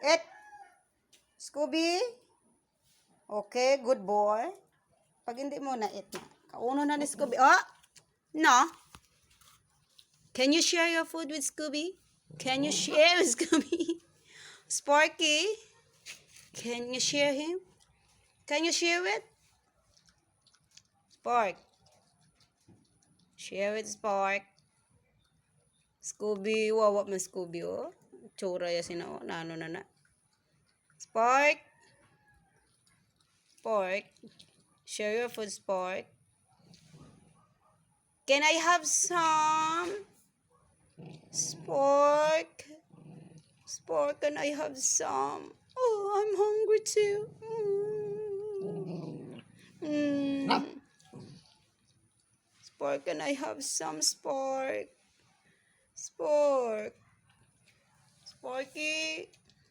Eat. Scooby. Okay, good boy. Pag hindi mo na eat na. Kauno na ni Scooby. Oh! No. Can you share your food with Scooby? Can you share with Scooby? Sparky. Can you share him? Can you share it? Spark. Share with Spark. Scooby. Wawa man Scooby, oh. Tsura ya sina, oh. Nano na na. Spark. Spark. Share your food, Spark. Can I have some? Spark. Spark, can I have some? Oh, I'm hungry too. Spark, can I have some, Spark? Spark. Sparky.